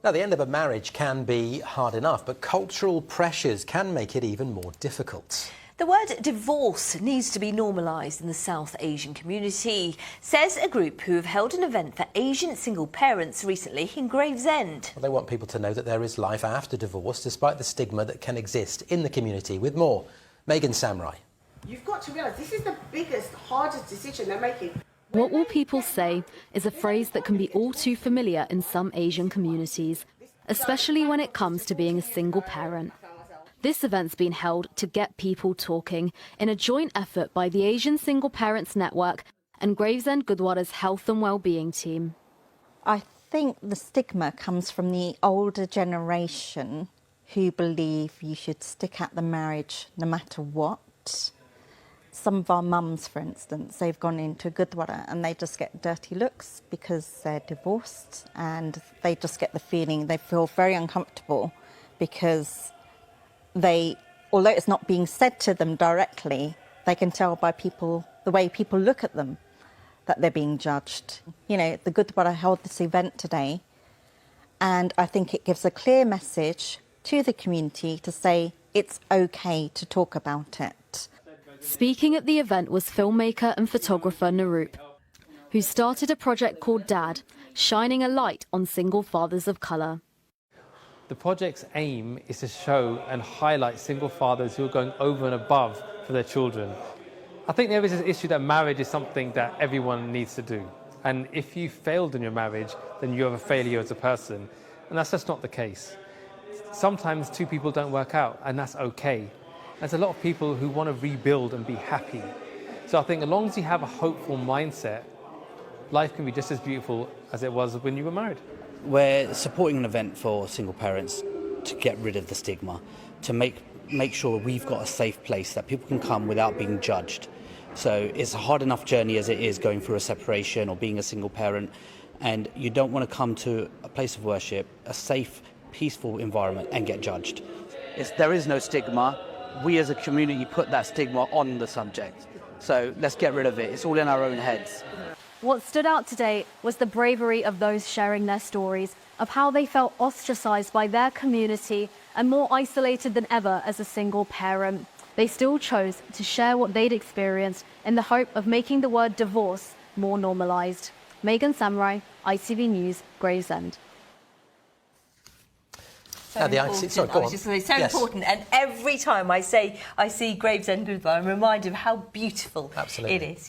Now, the end of a marriage can be hard enough, but cultural pressures can make it even more difficult. The word divorce needs to be normalised in the South Asian community, says a group who have held an event for Asian single parents recently in Gravesend. Well, they want people to know that there is life after divorce, despite the stigma that can exist in the community. With more, Megan Samurai. You've got to realise this is the biggest, hardest decision they're making. What will people say is a phrase that can be all too familiar in some Asian communities, especially when it comes to being a single parent. This event's been held to get people talking in a joint effort by the Asian Single Parents Network and Gravesend Gurdwara's Health and Wellbeing team. I think the stigma comes from the older generation who believe you should stick at the marriage no matter what. Some of our mums, for instance, they've gone into Gurdwara and they just get dirty looks because they're divorced, and they just get the feeling they feel very uncomfortable because although it's not being said to them directly, they can tell by the way people look at them, that they're being judged. You know, the Gurdwara held this event today, and I think it gives a clear message to the community to say it's okay to talk about it. Speaking at the event was filmmaker and photographer Naroop, who started a project called Dad, shining a light on single fathers of colour. The project's aim is to show and highlight single fathers who are going over and above for their children. I think there is this issue that marriage is something that everyone needs to do. And if you failed in your marriage, then you're a failure as a person. And that's just not the case. Sometimes two people don't work out, and that's okay. There's a lot of people who want to rebuild and be happy. So I think as long as you have a hopeful mindset, life can be just as beautiful as it was when you were married. We're supporting an event for single parents to get rid of the stigma, to make sure we've got a safe place that people can come without being judged. So it's a hard enough journey as it is going through a separation or being a single parent, and you don't want to come to a place of worship, a safe, peaceful environment, and get judged. There is no stigma. We as a community put that stigma on the subject. So let's get rid of it. It's all in our own heads. What stood out today was the bravery of those sharing their stories of how they felt ostracised by their community and more isolated than ever as a single parent. They still chose to share what they'd experienced in the hope of making the word divorce more normalised. Megan Samurai, ITV News, Gravesend. Important, and every time I see Gravesend Gurdwara, I'm reminded of how beautiful it is.